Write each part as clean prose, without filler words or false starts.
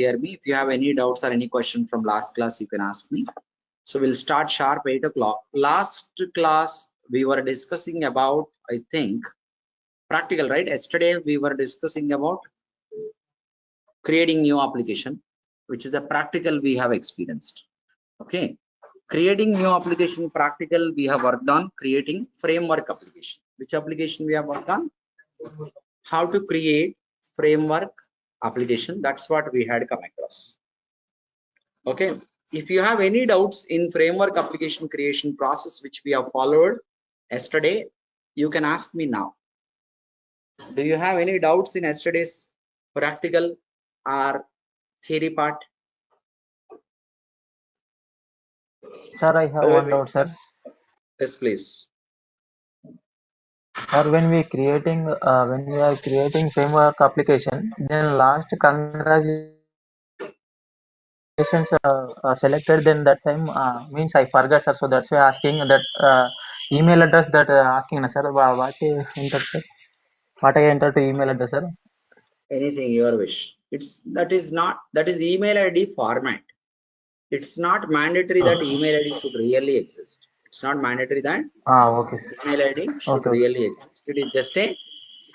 hear me. If you have any doubts or any question from last class, you can ask me. So we'll start sharp 8 o'clock. Last class, we were discussing about, I think, practical, right? Yesterday, we were discussing about creating new application, which is the practical we have experienced. Okay. Creating new application practical, we have worked on creating framework application. Which application we have worked on? How to create framework application. That's what we had come across. Okay. If you have any doubts in framework application creation process, which we have followed yesterday, you can ask me now. Do you have any doubts in yesterday's practical or theory part? Sir, I have one doubt, sir. Yes, please. Sir, when we are creating framework application, then last congratulations selected. Then that time means I forgot, sir. So that's why asking that email address that asking, sir. What I entered, sir? What I entered to email address, sir? Anything your wish. That is email ID format. It's not mandatory that email ID should really exist. It's not mandatory that Okay, sir. email ID should really exist. It is just a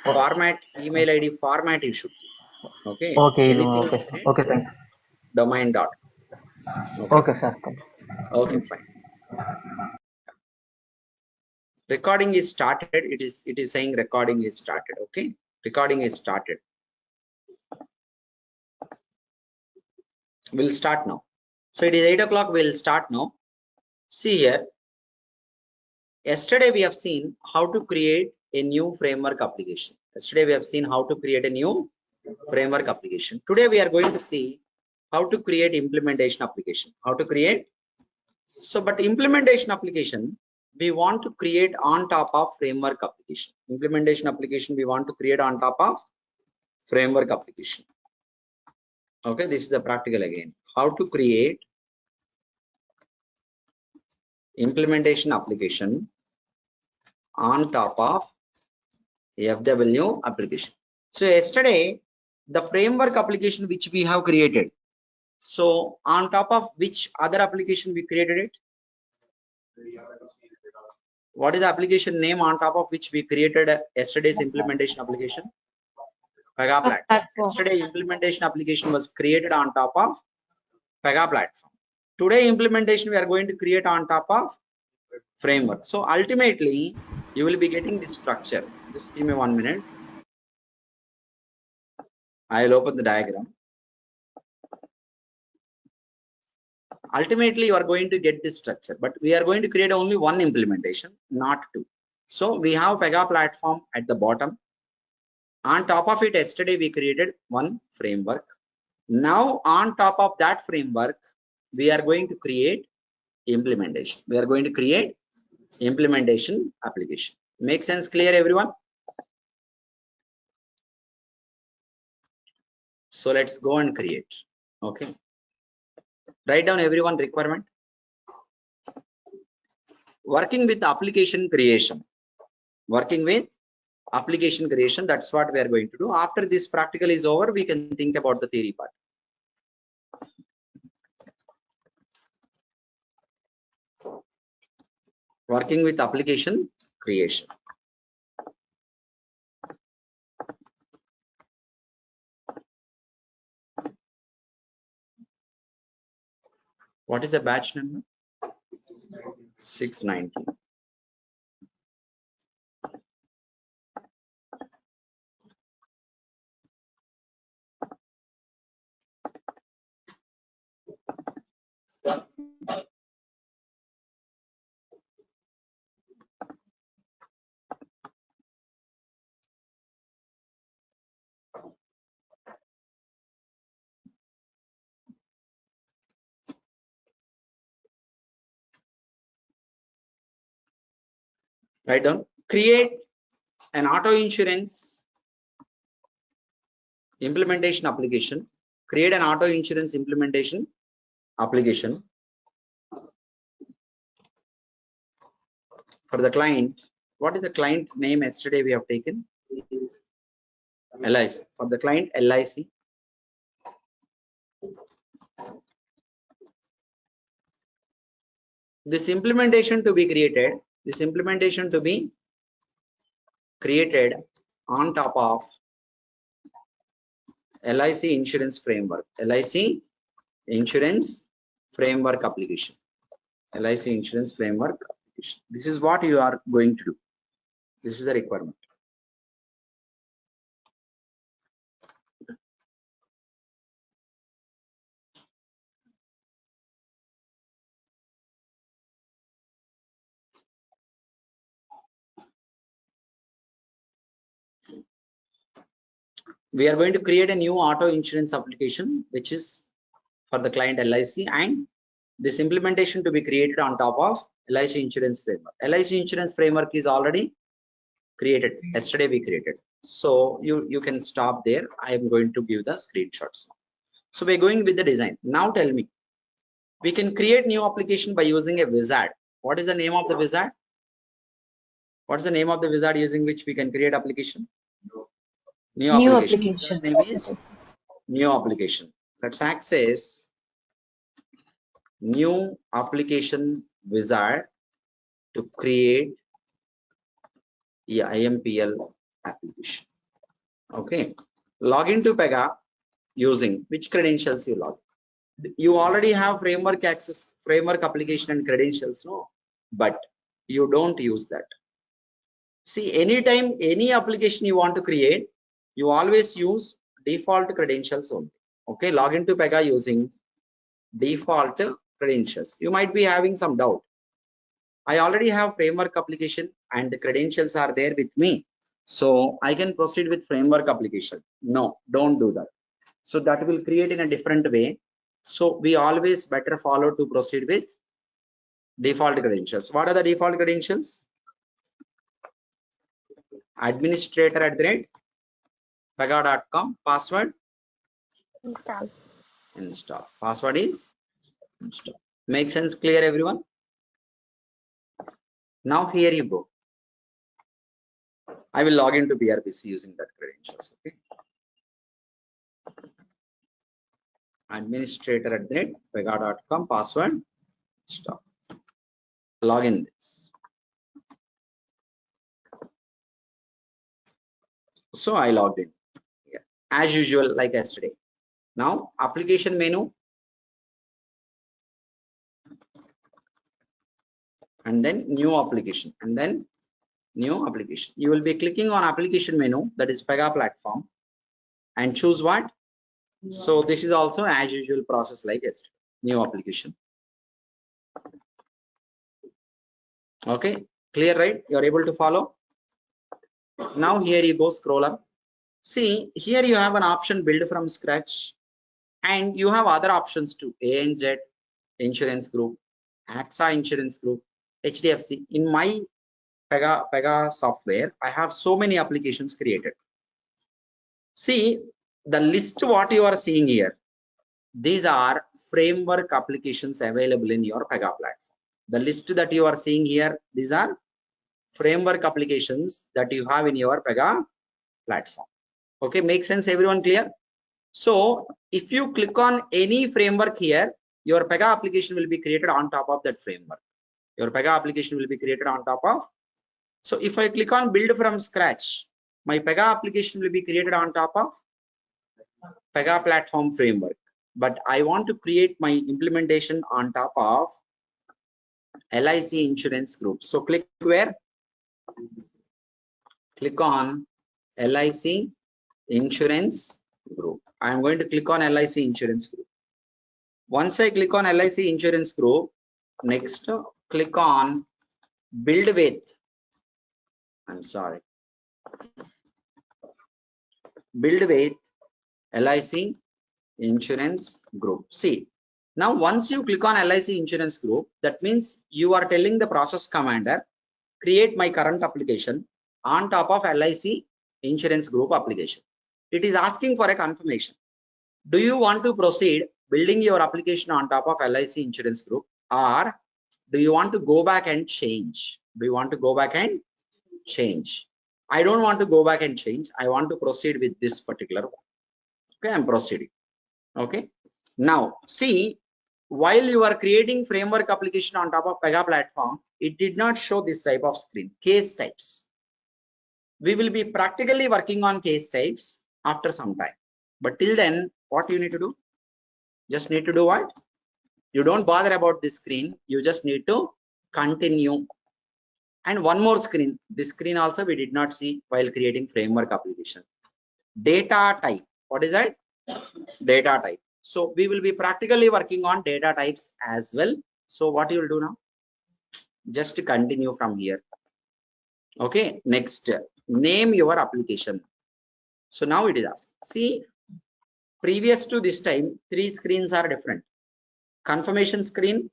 format, email ID format you should keep. Okay. Okay, Anything okay, thanks. domain dot. Okay, sir. Okay, fine. Recording is started. It is saying recording is started. Okay. Recording is started. We'll start now. So it is 8 o'clock. We'll start now. See here. Yesterday we have seen how to create a new framework application. Yesterday we have seen how to create a new framework application. Today we are going to see how to create implementation application. How to create. So, but implementation application we want to create on top of framework application. Implementation application we want to create on top of framework application. Okay, this is the practical again. How to create implementation application on top of FW application. So yesterday, the framework application which we have created. So on top of which other application we created it? What is the application name on top of which we created yesterday's implementation application? Pega platform. Yesterday implementation application was created on top of Pega platform. Today implementation we are going to create on top of framework. So ultimately you will be getting this structure. Just give me 1 minute. I'll open the diagram. Ultimately you are going to get this structure, but we are going to create only one implementation, not two. So we have Pega platform at the bottom. On top of it, yesterday we created one framework. Now on top of that framework, we are going to create implementation. We are going to create implementation application. Make sense? Clear, everyone? So let's go and create. Okay. Write down everyone requirement. Working with application creation. Working with application creation. That's what we are going to do. After this practical is over, we can think about the theory part. Working with application creation. What is the batch number? 690. Write down. Create an auto insurance implementation application. Create an auto insurance implementation application for the client. What is the client name yesterday we have taken? LIC. For the client LIC. this implementation to be created on top of LIC insurance framework, LIC insurance framework application, LIC insurance framework application. This is what you are going to do. This is the requirement. We are going to create a new auto insurance application, which is for the client LIC, and this implementation to be created on top of LIC insurance framework. LIC insurance framework is already created. Yesterday we created. So you can stop there. I am going to give the screenshots. So we're going with the design. Now tell me, we can create new application by using a wizard. What is the name of the wizard? What is the name of the wizard using which we can create application? New application. The name is new application. Let's access new application wizard to create the IMPL application. Okay. Log into Pega using which credentials you log. You already have framework access, framework application and credentials, no? But you don't use that. See, anytime any application you want to create, you always use default credentials only. Okay, log into Pega using default credentials. You might be having some doubt. I already have framework application and the credentials are there with me, so I can proceed with framework application. No, don't do that. So that will create in a different way. So we always better follow to proceed with default credentials. What are the default credentials? Administrator @pega.com, password install. Password is install. Make sense? Clear, everyone? Now here you go. I will log into PRPC using that credentials. Okay. Administrator @pega.com, password install. Log in this. So I logged in here as usual, like yesterday. Now application menu, and then new application, and then new application. You will be clicking on application menu, that is Pega platform, and choose what? So this is also as usual process like yesterday. New application. Okay, clear, right? You're able to follow. Now here you go, scroll up. See, here you have an option build from scratch, and you have other options too. ANZ Insurance Group, AXA Insurance Group, HDFC. In my Pega software, I have so many applications created. See, the list what you are seeing here, these are framework applications available in your Pega platform. The list that you are seeing here, these are framework applications that you have in your Pega platform. Okay, makes sense, everyone? Clear? So if you click on any framework here, your Pega application will be created on top of that framework. Your Pega application will be created on top of. So if I click on build from scratch, my Pega application will be created on top of Pega platform framework. But I want to create my implementation on top of LIC Insurance Group. So click where? Click on LIC Insurance Group. I am going to click on LIC Insurance Group. Once I click on LIC Insurance Group, next click on build with, I'm sorry, build with LIC Insurance Group. See, now once you click on LIC Insurance Group, that means you are telling the process commander, create my current application on top of LIC Insurance Group application. It is asking for a confirmation. Do you want to proceed building your application on top of LIC Insurance Group, or do you want to go back and change? Do you want to go back and change? I don't want to go back and change. I want to proceed with this particular one. Okay, I'm proceeding. Okay, now see, while you are creating framework application on top of Pega platform, it did not show this type of screen, case types. We will be practically working on case types after some time. But till then, what you need to do? Just need to do what? You don't bother about this screen. You just need to continue. And one more screen. This screen also we did not see while creating framework application. Data type. What is that? Data type. So we will be practically working on data types as well. So what you will do now? Just continue from here. Okay. Next, name your application. So now it is asked. See, previous to this time, 3 screens are different. Confirmation screen,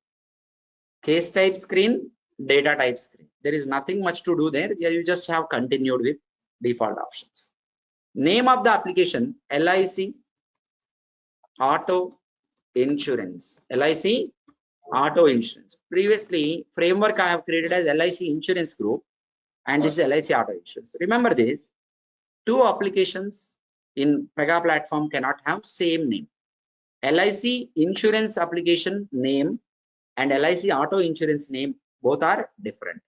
case type screen, data type screen. There is nothing much to do there. You just have continued with default options. Name of the application, LIC Auto Insurance. LIC Auto Insurance. Previously, framework I have created as LIC Insurance Group, and this is LIC Auto Insurance. Remember this, 2 applications in Pega platform cannot have same name. LIC Insurance application name and LIC Auto Insurance name, both are different.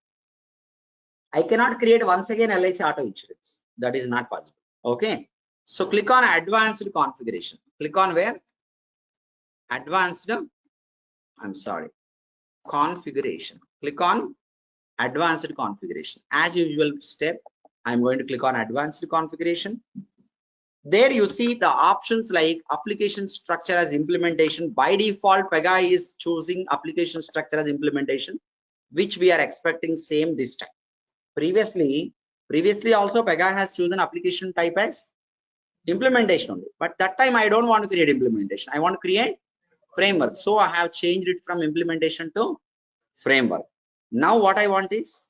I cannot create once again LIC Auto Insurance. That is not possible. Okay. So click on advanced configuration. Click on where? Advanced, I'm sorry, configuration. Click on advanced configuration. As usual step, I'm going to click on advanced configuration. There you see the options like application structure as implementation. By default, Pega is choosing application structure as implementation, which we are expecting same this time. Previously also Pega has chosen application type as implementation only, but that time I don't want to create implementation. I want to create framework. So I have changed it from implementation to framework. Now what I want is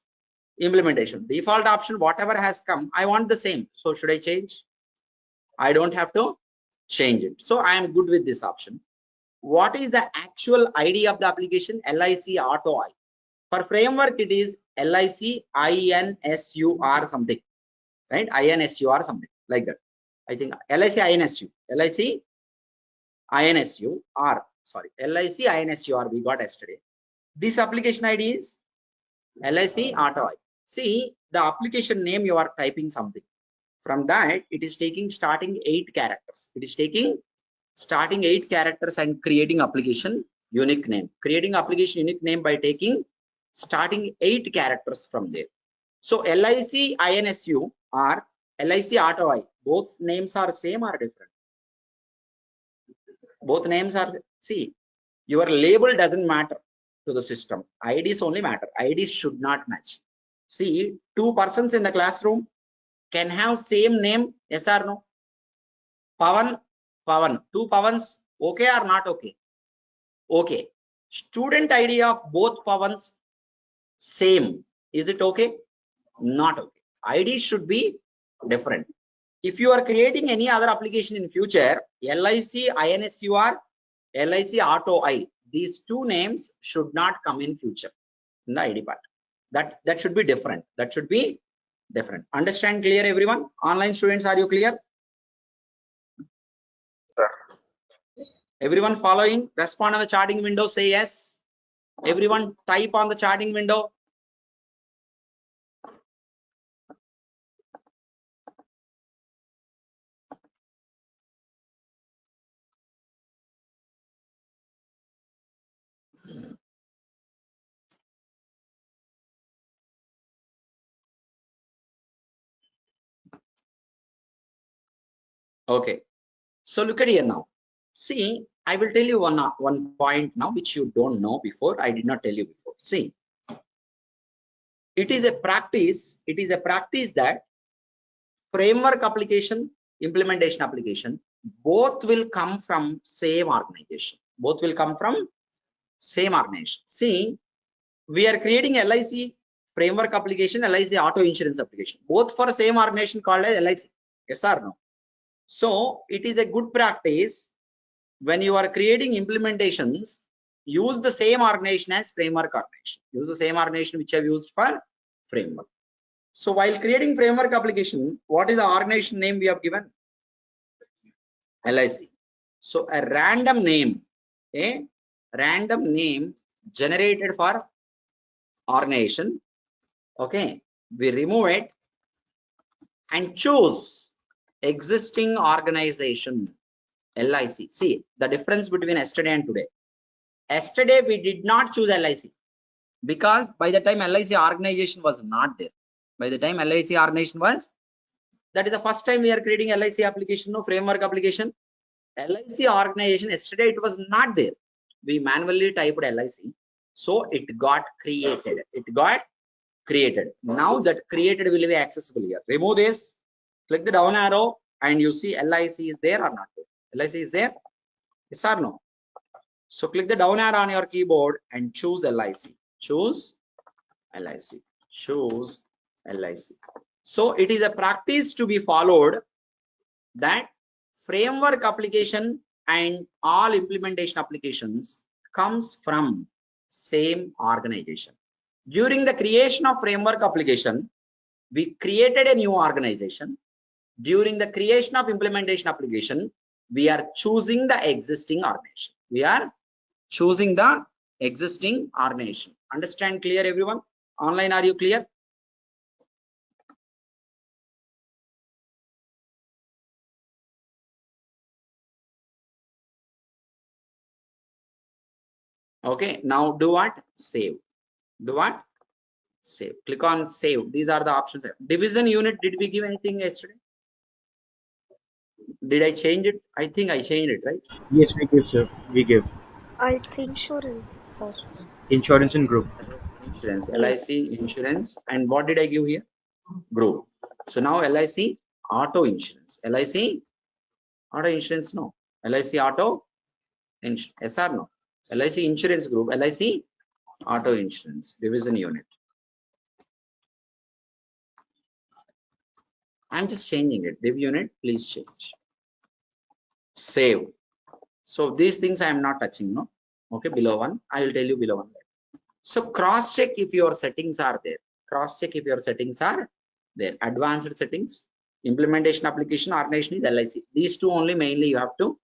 implementation. Default option, whatever has come, I want the same. So should I change? I don't have to change it. So I am good with this option. What is the actual ID of the application? LIC Auto I. For framework, it is LIC INSUR something, right? INSUR something like that. I think LIC INSU. LIC INSUR. Sorry, LIC INSUR we got yesterday. This application ID is LIC Auto I. See, the application name you are typing something. From that, it is taking starting 8 characters. It is taking starting 8 characters and creating application unique name. Creating application unique name by taking starting 8 characters from there. So LIC INSU or LIC Auto I, both names are same or different? Both names are, see, your label doesn't matter to the system. IDs only matter. IDs should not match. See, 2 persons in the classroom can have same name, yes or no? Pawan, 2 Pawans, okay or not okay? Okay. Student ID of both Pawans same. Is it okay? Not okay. ID should be different. If you are creating any other application in future, LIC INSUR, LIC Auto I, these 2 names should not come in future in the ID part. That should be different. That should be different. Understand clear, everyone? Online students, are you clear? Sir. Everyone following? Respond on the charting window, say yes. Everyone type on the charting window. Okay. So look at here now. See, I will tell you one point now which you don't know before. I did not tell you before. See, it is a practice. It is a practice that framework application, implementation application, both will come from same organization. Both will come from same organization. See, we are creating LIC framework application, LIC auto insurance application, both for same organization called as LIC. Yes or no? So it is a good practice when you are creating implementations, use the same organization as framework organization. Use the same organization which I have used for framework. So while creating framework application, what is the organization name we have given? LIC. So a random name, a random name generated for organization. Okay, we remove it and choose existing organization LIC. See the difference between yesterday and today. Yesterday we did not choose LIC because by the time LIC organization was not there. By the time LIC organization was, that is the first time we are creating LIC application, no framework application. LIC organization, yesterday it was not there. We manually typed LIC. So it got created. It got created. Now that created will be accessible here. Remove this, click the down arrow and you see LIC is there or not there. LIC is there? Yes or no? So click the down arrow on your keyboard and choose LIC. Choose LIC. Choose LIC. So it is a practice to be followed that framework application and all implementation applications comes from same organization. During the creation of framework application, we created a new organization. During the creation of implementation application, we are choosing the existing organization. We are choosing the existing organization. Understand clear everyone? Online, are you clear? Okay, now do what? Save. Do what? Save. Click on save. These are the options. Division unit, did we give anything yesterday? Did I change it? I think I changed it, right? Yes, we give, sir. We give It's insurance, sir. insurance and group. That was insurance, Yes. LIC, insurance. And what did I give here? Group. So now LIC, auto insurance. LIC, auto insurance, no. LIC, auto insurance. Yes or no? LIC insurance group, LIC, auto insurance, division unit. I'm just changing it. Div unit, please change. Save. So these things I am not touching, no. Okay, below one. I will tell you below one. So cross check if your settings are there. Cross check if your settings are there. Advanced settings, implementation application, organization is LIC. These two only mainly you have to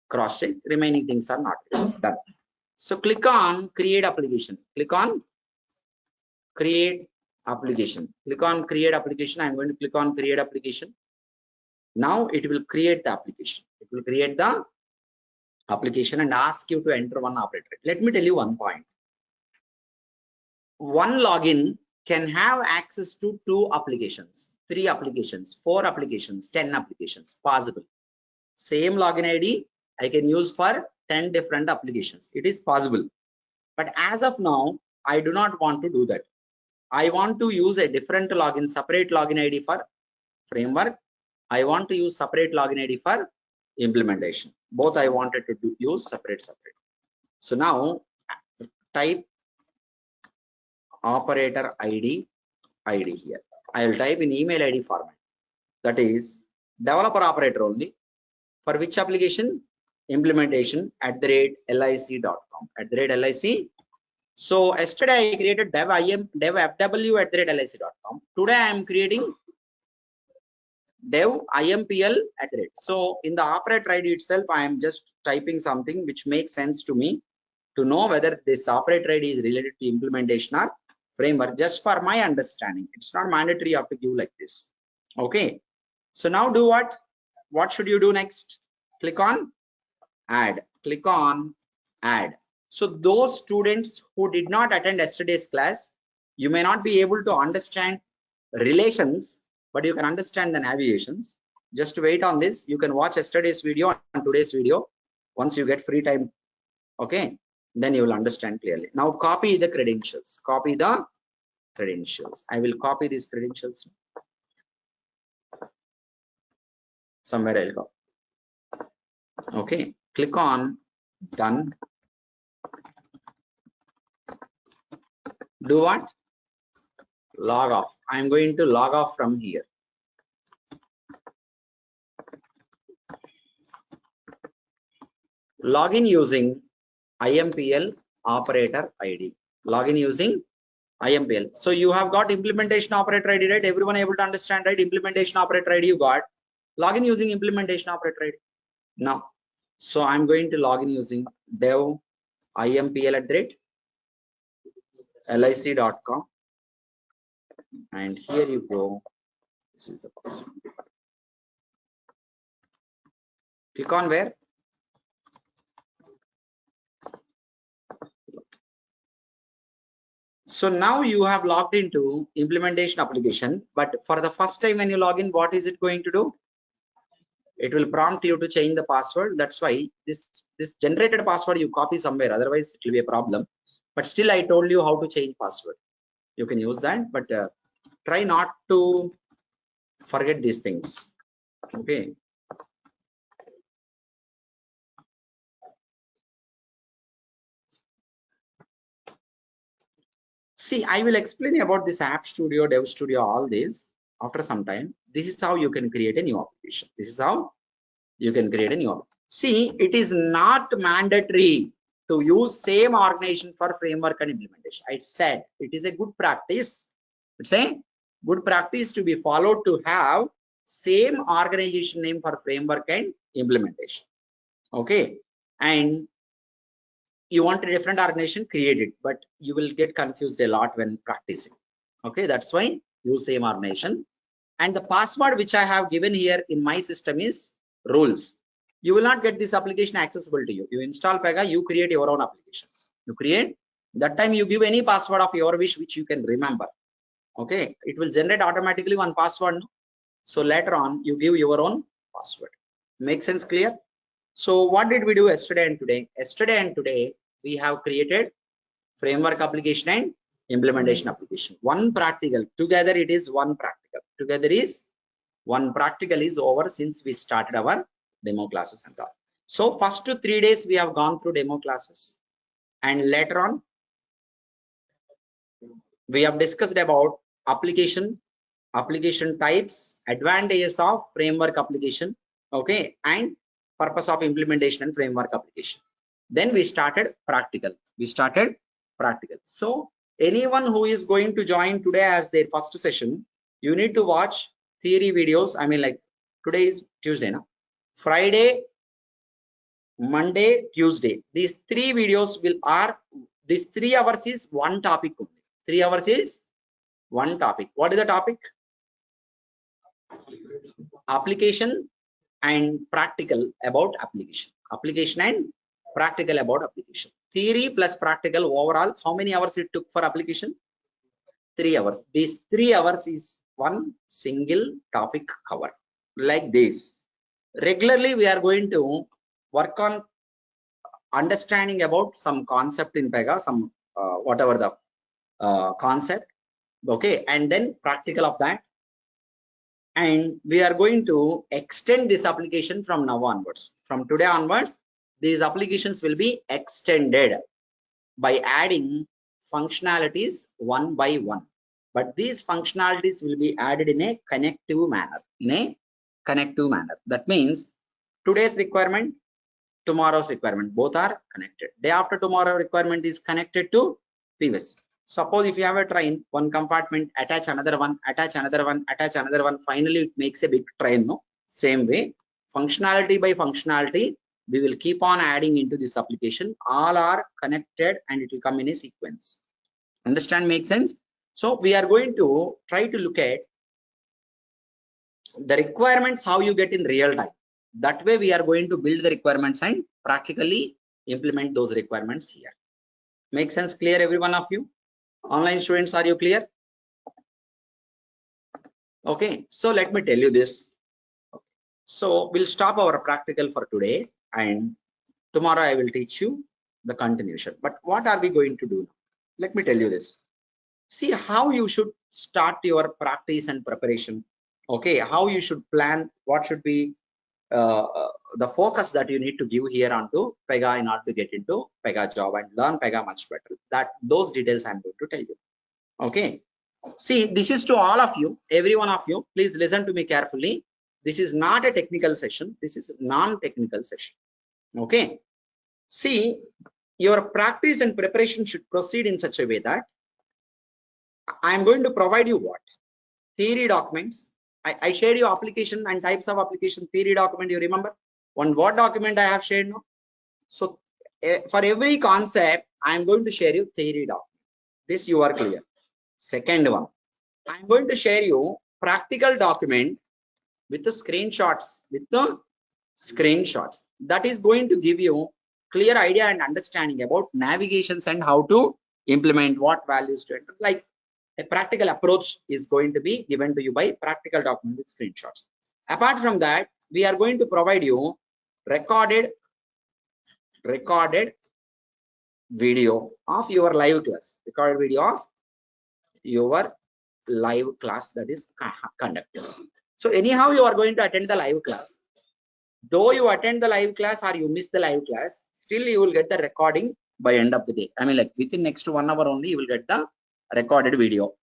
cross check. Remaining things are not done. So click on create application. Click on create application. Click on create application. I'm going to click on create application. Now it will create the application. It will create the application and ask you to enter one operator. Let me tell you one point. One login can have access to 2 applications, 3 applications, 4 applications, 10 applications possible. Same login ID I can use for 10 different applications. It is possible. But as of now, I do not want to do that. I want to use a different login, separate login ID for framework. I want to use separate login ID for implementation. Both I wanted to use separate. So now type operator ID here. I will type in email ID format. That is developer operator only. For which application? Implementation @lic.com. @lic. So yesterday I created dev fw@lic.com. Today I am creating dev impl @. So in the operator ID itself, I am just typing something which makes sense to me to know whether this operator ID is related to implementation or framework, just for my understanding. It's not mandatory you have to give like this. Okay. So now do what? What should you do next? Click on add. Click on add. So those students who did not attend yesterday's class, you may not be able to understand relations, but you can understand the navigations. Just wait on this. You can watch yesterday's video and today's video once you get free time. Okay, then you will understand clearly. Now copy the credentials. Copy the credentials. I will copy these credentials. Somewhere I'll go. Okay, click on done. Do what? Log off. I'm going to log off from here. Login using IMPL operator ID. Login using IMPL. So you have got implementation operator ID, right? Everyone able to understand, right? Implementation operator ID you got. Login using implementation operator ID. Now, so I'm going to login using dev impl@lic.com, and here you go. This is the password. Click on where? So now you have logged into implementation application, but for the first time when you log in, what is it going to do? It will prompt you to change the password. That's why this generated password you copy somewhere, otherwise it will be a problem. But still I told you how to change password. You can use that, but try not to forget these things. Okay. See, I will explain about this App Studio, Dev Studio, all this after some time. This is how you can create a new application. This is how you can create a new application. See, it is not mandatory to use same organization for framework and implementation. I said it is a good practice. It's a good practice to be followed to have same organization name for framework and implementation. Okay, and you want a different organization, create it, but you will get confused a lot when practicing. Okay, that's why use same organization. And the password which I have given here in my system is rules. You will not get this application accessible to you. You install Pega, you create your own applications. You create, that time you give any password of your wish which you can remember. Okay, it will generate automatically one password. So later on you give your own password. Make sense? Clear? So what did we do yesterday and today? Yesterday and today we have created framework application and implementation application. One practical, together it is one practical. Together is one practical is over since we started our demo classes and all. So first 3 days we have gone through demo classes, and later on we have discussed about application types, advantages of framework application, okay, and purpose of implementation and framework application. Then we started practical. So anyone who is going to join today as their first session, you need to watch theory videos. I mean, like today is Tuesday now, Friday, Monday, Tuesday. These 3 videos this 3 hours is one topic only. 3 hours is one topic. What is the topic? Application and practical about application. Application and practical about application. Theory plus practical overall, how many hours it took for application? 3 hours. These 3 hours is one single topic cover. Like this. Regularly we are going to work on understanding about some concept in Pega, some whatever the concept. Okay, and then practical of that. And we are going to extend this application from now onwards. From today onwards, these applications will be extended by adding functionalities one by one. But these functionalities will be added in a connective manner. That means today's requirement, tomorrow's requirement, both are connected. Day after tomorrow requirement is connected to previous. Suppose if you have a train, one compartment, attach another one, attach another one, attach another one, finally it makes a big train. No, same way, functionality by functionality, we will keep on adding into this application. All are connected and it will come in a sequence. Understand? Make sense? So we are going to try to look at the requirements, how you get in real time. That way we are going to build the requirements and practically implement those requirements here. Make sense? Clear, every one of you? Online students, are you clear? Okay, so let me tell you this. So we'll stop our practical for today, and tomorrow I will teach you the continuation. But what are we going to do now? Let me tell you this. See how you should start your practice and preparation. Okay, how you should plan, what should be the focus that you need to give here onto Pega in order to get into Pega job and learn Pega much better. Those details I'm going to tell you. Okay, see, this is to all of you, every one of you. Please listen to me carefully. This is not a technical session. This is non-technical session. Okay, see, your practice and preparation should proceed in such a way that I am going to provide you what? Theory documents. I shared you application and types of application theory document. You remember one Word document I have shared now. So For every concept, I am going to share you theory document. This you are clear. Second one, I am going to share you practical document with the screenshots, that is going to give you clear idea and understanding about navigations and how to implement, what values to enter. Like a practical approach is going to be given to you by practical document with screenshots. Apart from that, we are going to provide you recorded video of your live class, recorded video of your live class that is conducted. So anyhow, you are going to attend the live class. Though you attend the live class or you miss the live class, still you will get the recording by end of the day. I mean, like within next 1 hour only, you will get the recorded video.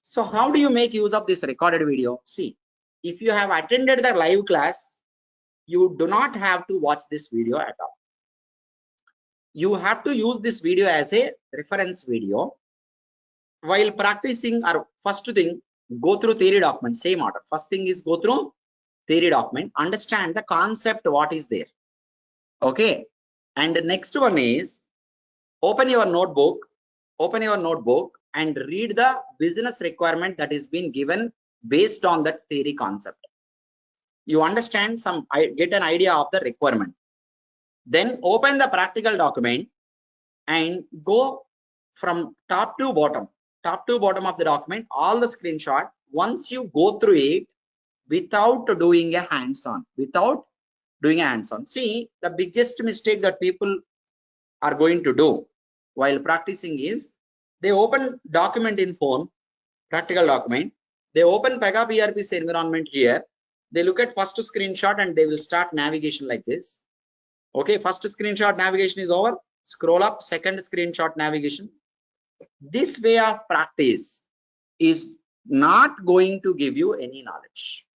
So how do you make use of this recorded video? See, if you have attended the live class, you do not have to watch this video at all. You have to use this video as a reference video while practicing. Or first thing, go through theory document, same order. First thing is go through theory document, understand the concept, what is there. Okay. And the next one is open your notebook and read the business requirement that is being given based on that theory concept. You understand some, get an idea of the requirement. Then open the practical document and go from top to bottom of the document, all the screenshot. Once you go through it without doing a hands-on, see, the biggest mistake that people are going to do while practicing is they open document in phone, practical document, they open Pega PRP's environment here, they look at first screenshot and they will start navigation like this. Okay, first screenshot navigation is over, scroll up, second screenshot navigation. This way of practice is not going to give you any knowledge.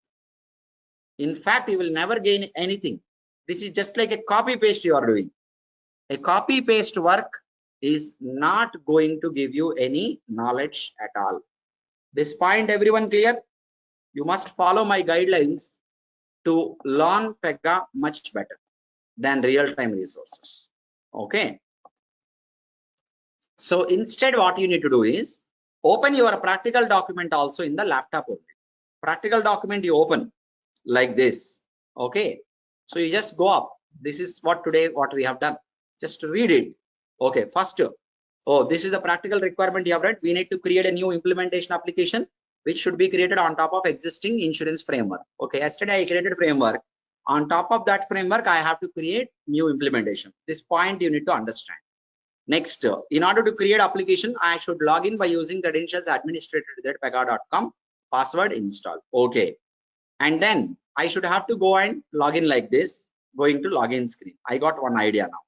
In fact, you will never gain anything. This is just like a copy paste you are doing. A copy paste work is not going to give you any knowledge at all. This point, everyone clear? You must follow my guidelines to learn Pega much better than real-time resources. Okay. So instead, what you need to do is open your practical document also in the laptop only. Practical document you open like this. Okay. So you just go up. This is what we have done. Just read it. Okay. First, oh, this is the practical requirement you have read. We need to create a new implementation application which should be created on top of existing insurance framework. Okay. Yesterday I created framework. On top of that framework, I have to create new implementation. This point you need to understand. Next, in order to create application, I should log in by using credentials administrator@pega.com, password install. Okay. And then I should have to go and log in like this, going to login screen. I got one idea now.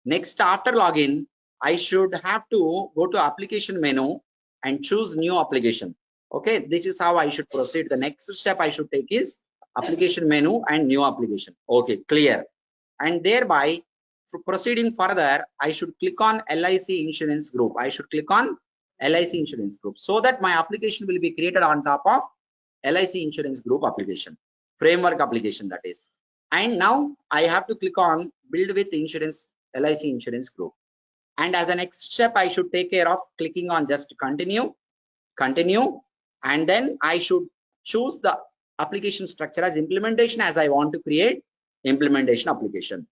Next, after login, I should have to go to application menu and choose new application. Okay, this is how I should proceed. The next step I should take is application menu and new application. Okay, clear. And thereby, for proceeding further, I should click on LIC insurance group. I should click on LIC insurance group so that my application will be created on top of LIC insurance group application, framework application that is. And now I have to click on build with insurance, LIC insurance group. And as a next step, I should take care of clicking on just continue. And then I should choose the application structure as implementation, as I want to create implementation application.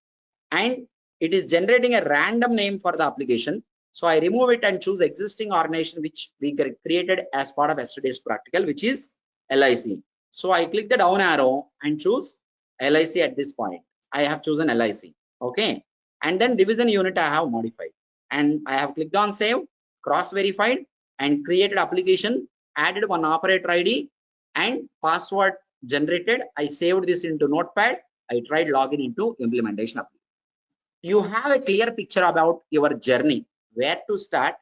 And it is generating a random name for the application. So I remove it and choose existing organization which we created as part of yesterday's practical, which is LIC. So I click the down arrow and choose LIC at this point. I have chosen LIC. Okay. And then division unit I have modified. And I have clicked on save, cross-verified, and created application, added one operator ID and password generated. I saved this into Notepad. I tried login into implementation application. You have a clear picture about your journey, where to start,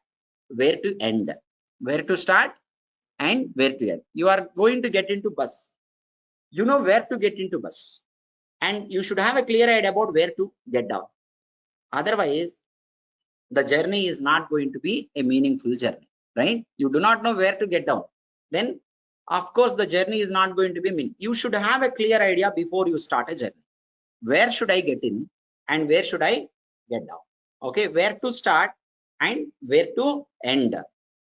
where to end, where to start and where to end. You are going to get into bus. You know where to get into bus, and you should have a clear idea about where to get down. Otherwise, the journey is not going to be a meaningful journey, right? You do not know where to get down. Then, of course, the journey is not going to be meaningful. You should have a clear idea before you start a journey. Where should I get in and where should I get down? Okay, where to start and where to end,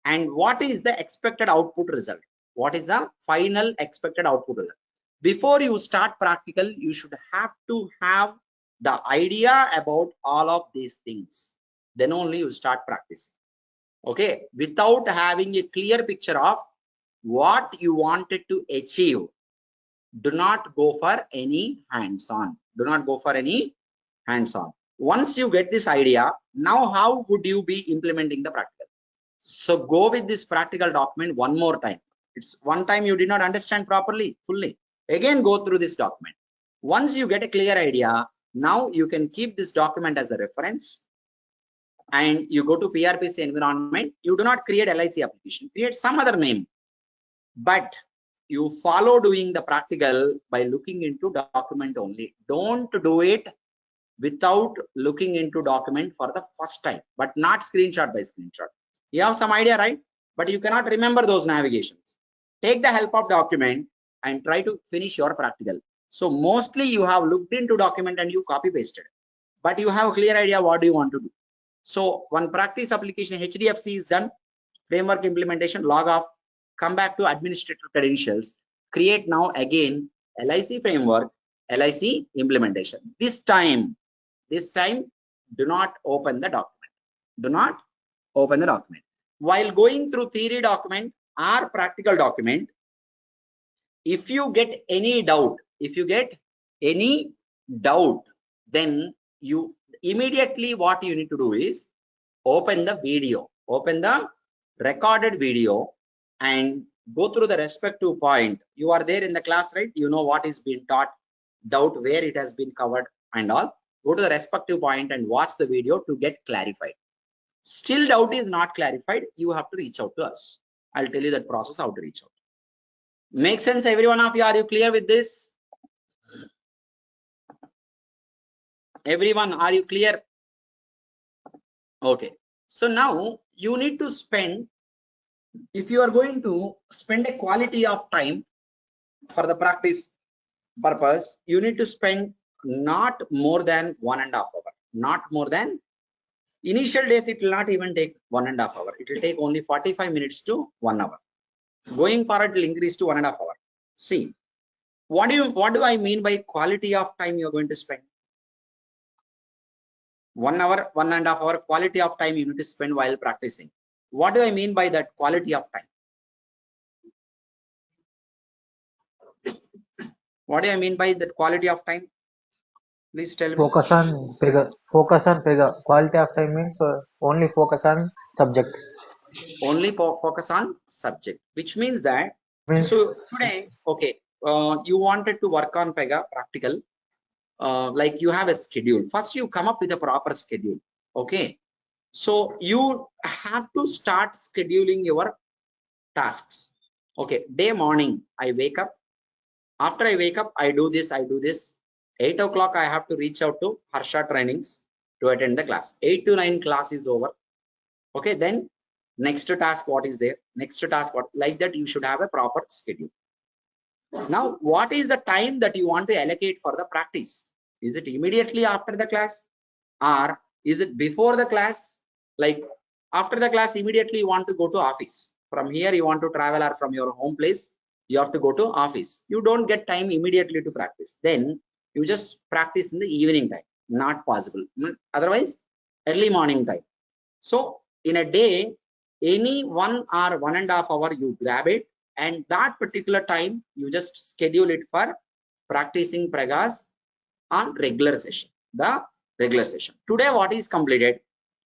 and what is the expected output result, what is the final expected output result. Before you start practical, you should have to have the idea about all of these things, then only you start practicing. Okay, without having a clear picture of what you wanted to achieve, do not go for any hands-on, do not go for any hands-on. Once you get this idea, now how would you be implementing the practical? So go with this practical document one more time. It's one time you did not understand properly, fully. Again, go through this document. Once you get a clear idea, now you can keep this document as a reference, and you go to PRPC environment. You do not create LIC application, create some other name, but you follow doing the practical by looking into document only. Don't do it without looking into document for the first time, but not screenshot by screenshot. You have some idea, right? But you cannot remember those navigations. Take the help of document and try to finish your practical. So mostly you have looked into document and you copy pasted, but you have a clear idea what do you want to do. So one practice application HDFC is done, framework implementation, log off, come back to administrator credentials, create now again LIC framework, LIC implementation. This time do not open the document, do not open the document. While going through theory document or practical document, if you get any doubt, then you immediately, what you need to do is open the video, open the recorded video, and go through the respective point. You are there in the class, right? You know what is being taught, doubt where it has been covered and all. Go to the respective point and watch the video to get clarified. Still doubt is not clarified, you have to reach out to us. I'll tell you that process, how to reach out. Make sense, every one of you? Are you clear with this? Everyone, are you clear? Okay, so now you need to spend, if you are going to spend a quality of time for the practice purpose, you need to spend not more than 1.5 hours. Not more than, initial days it will not even take 1.5 hours. It will take only 45 minutes to 1 hour. Going forward, it will increase to 1.5 hours. See, what do I mean by quality of time you are going to spend? 1 hour, 1.5 hour quality of time you need to spend while practicing. What do I mean by that quality of time? What do I mean by that quality of time? Please tell me. Focus on Pega. Focus on Pega. Quality of time means only focus on subject. Only focus on subject, which means that, Means so today, okay, you wanted to work on Pega practical, like you have a schedule. First you come up with a proper schedule. Okay, so you have to start scheduling your tasks. Okay, day morning I wake up. After I wake up, I do this. 8 o'clock I have to reach out to Harsha trainings to attend the class. 8 to 9 class is over. Okay, then next task, what is there? Next task, what? Like that, you should have a proper schedule. Now, what is the time that you want to allocate for the practice? Is it immediately after the class, or is it before the class? Like after the class, immediately you want to go to office. From here, you want to travel, or from your home place, you have to go to office. You don't get time immediately to practice. Then you just practice in the evening time. Not possible. Otherwise, early morning time. So in a day, any 1 or 1.5 hour you grab it, and that particular time you just schedule it for practicing Pregas on regular session. The regular session. Today, what is completed?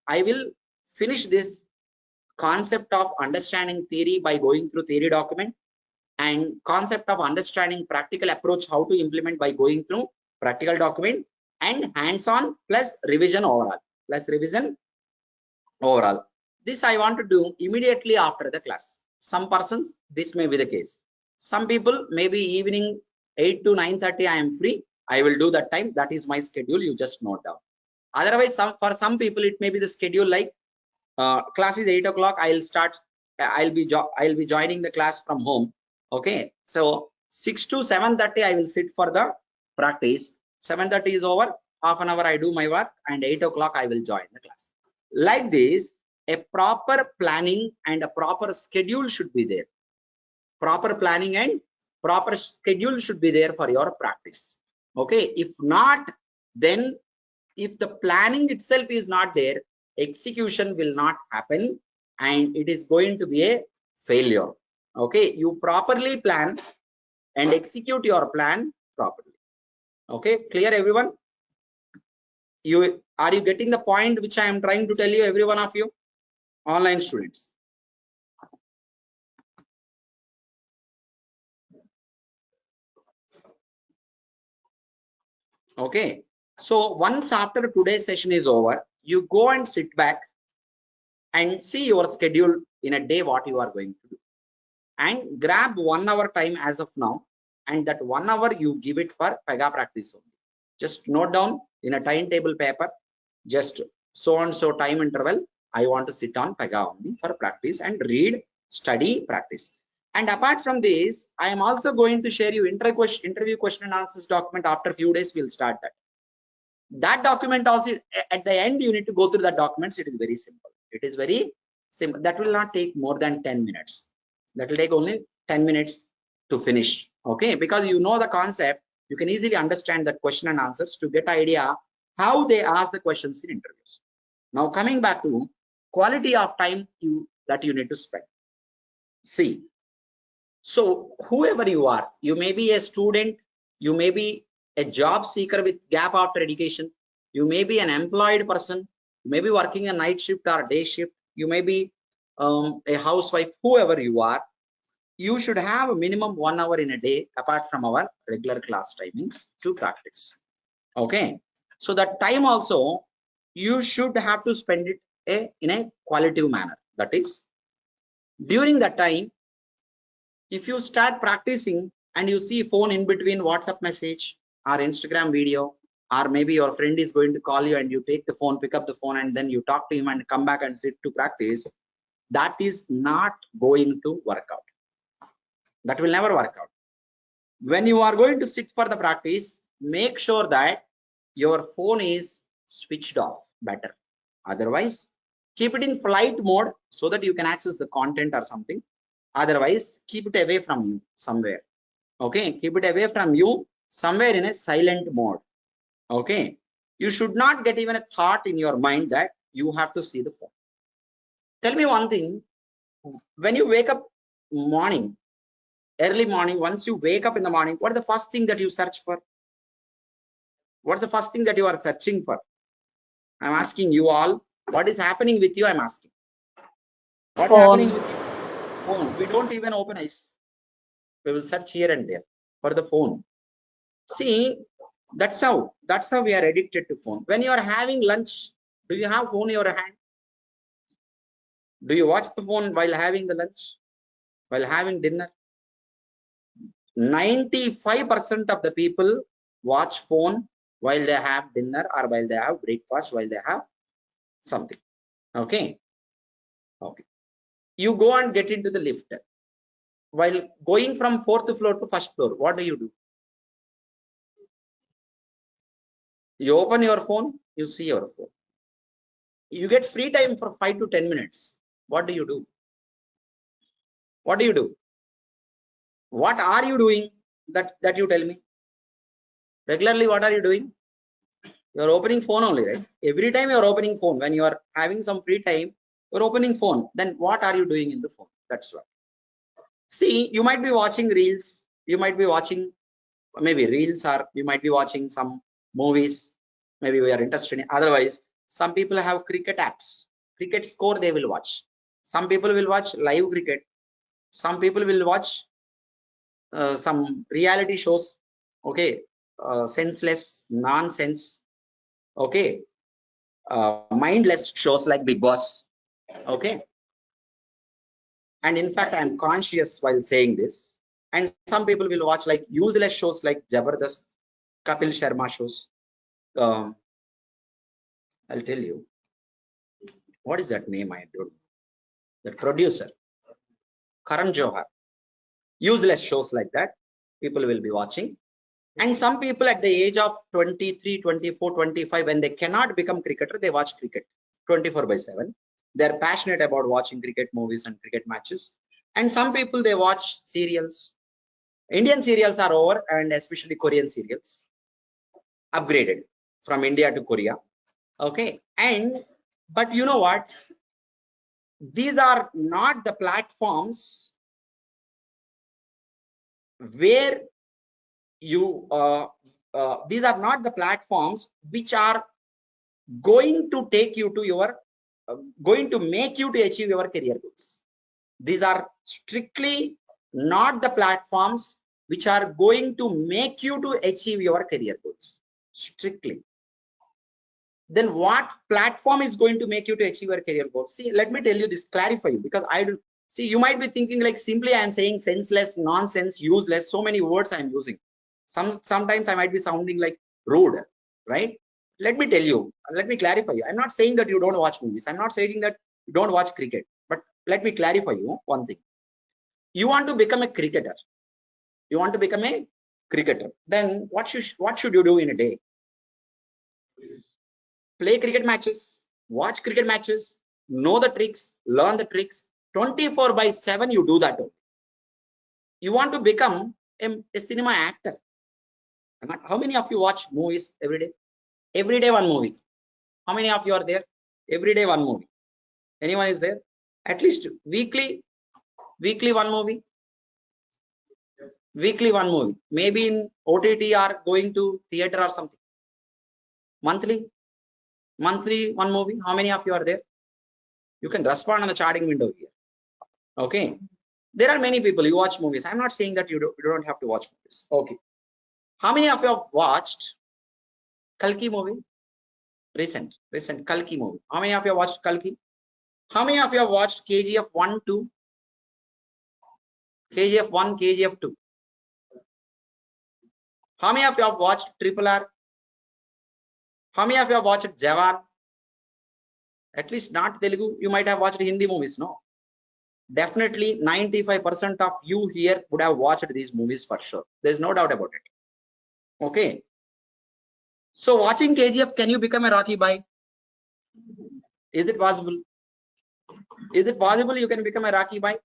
I will finish this concept of understanding theory by going through theory document, and concept of understanding practical approach, how to implement by going through practical document, and hands-on plus revision overall. This I want to do immediately after the class. Some persons, this may be the case. Some people, maybe evening 8 to 9:30 I am free. I will do that time. That is my schedule. You just note down. Otherwise, for some people, it may be the schedule like class is 8 o'clock. I'll be joining the class from home. Okay, so 6 to 7:30 I will sit for the practice. 7:30 is over. half an hour I do my work, and 8 o'clock I will join the class. Like this, a proper planning and a proper schedule should be there. Proper planning and proper schedule should be there for your practice. Okay, if not, then if the planning itself is not there, execution will not happen and it is going to be a failure. Okay, you properly plan and execute your plan properly. Okay, clear everyone? Are you getting the point which I am trying to tell you, every one of you online students? Okay, so once after today's session is over, you go and sit back and see your schedule in a day, what you are going to do, and grab 1 hour time as of now, and that 1 hour you give it for Pega practice only. Just note down in a timetable paper, just so and so time interval I want to sit on Pega only for practice and read, study, practice. And apart from this, I am also going to share you interview question and answers document. After few days we'll start that document. Also at the end you need to go through the documents. It is very simple. It is very simple. That will not take more than 10 minutes. That will take only 10 minutes to finish. Okay, because you know the concept, you can easily understand that question and answers to get idea how they ask the questions in interviews. Now coming back to quality of time that you need to spend. See, so whoever you are, you may be a student, you may be a job seeker with gap after education, you may be an employed person, you may be working a night shift or day shift, you may be a housewife, whoever you are, you should have a minimum 1 hour in a day apart from our regular class timings to practice. Okay, so that time also you should have to spend it in a qualitative manner. That is, during that time, if you start practicing and you see phone in between WhatsApp message or Instagram video, or maybe your friend is going to call you and you take the phone, pick up the phone, and then you talk to him and come back and sit to practice, that is not going to work out. That will never work out. When you are going to sit for the practice, make sure that your phone is switched off better. Otherwise, keep it in flight mode so that you can access the content or something. Otherwise, keep it away from you somewhere. Okay, keep it away from you somewhere in a silent mode. Okay, you should not get even a thought in your mind that you have to see the phone. Tell me one thing, when you wake up morning, early morning, once you wake up in the morning, what is the first thing that you search for? What's the first thing that you are searching for? I'm asking you all, what is happening with you? I'm asking. What is happening with you? Phone. We don't even open eyes. We will search here and there for the phone. See, that's how we are addicted to phone. When you are having lunch, do you have phone in your hand? Do you watch the phone while having the lunch, while having dinner? 95% of the people watch phone while they have dinner or while they have breakfast, while they have something. Okay, you go and get into the lift. While going from 4th floor to 1st floor, what do? You open your phone, you see your phone. You get free time for 5 to 10 minutes. What do you do? What are you doing? That you tell me. Regularly, what are you doing? You are opening phone only, right? Every time you are opening phone. When you are having some free time, you're opening phone. Then what are you doing in the phone? That's what. See, you might be watching reels. You might be watching maybe reels, or you might be watching some movies. Maybe we are interested in. Otherwise, some people have cricket apps. Cricket score they will watch. Some people will watch live cricket. Some people will watch some reality shows. Okay, senseless, nonsense. Okay, mindless shows like Big Boss. Okay, and in fact, I am conscious while saying this. And some people will watch like useless shows like Jabardast, Kapil Sharma shows. I'll tell you. What is that name? I don't know. The producer, Karan Johar. Useless shows like that, people will be watching. And some people at the age of 23, 24, 25, when they cannot become cricketer, they watch cricket 24/7. They're passionate about watching cricket movies and cricket matches. And some people, they watch serials. Indian serials are over, and especially Korean serials upgraded from India to Korea. Okay. And, but you know what? These are not the platforms where you, these are not the platforms which are going to take you to your, going to make you to achieve your career goals. These are strictly not the platforms which are going to make you to achieve your career goals. Strictly. Then what platform is going to make you to achieve your career goals? See, let me tell you this, clarify you, because I do see, you might be thinking like simply I am saying senseless, nonsense, useless, so many words I am using. Sometimes I might be sounding like rude, right? Let me tell you, let me clarify you. I'm not saying that you don't watch movies. I'm not saying that you don't watch cricket, but let me clarify you one thing. You want to become a cricketer. You want to become a cricketer. Then what should you do in a day? Play cricket matches, watch cricket matches, know the tricks, learn the tricks. 24/7 you do that. You want to become a cinema actor. How many of you watch movies every day? Every day one movie. How many of you are there? Every day one movie. Anyone is there? At least weekly one movie. Weekly one movie. Maybe in OTT or going to theater or something. Monthly one movie. How many of you are there? You can respond on the chatting window here. Okay. There are many people, you watch movies. I'm not saying that you don't have to watch movies. Okay. How many of you have watched Kalki movie? Recent Kalki movie. How many of you have watched Kalki? How many of you have watched KGF 1, 2? KGF 1, KGF 2. How many of you have watched Triple R? How many of you have watched Jawan? At least not Telugu. You might have watched Hindi movies, no? Definitely 95% of you here would have watched these movies for sure. There's no doubt about it. Okay. So watching KGF, can you become a Rocky Bhai? Is it possible? Is it possible you can become a Rocky Bhai?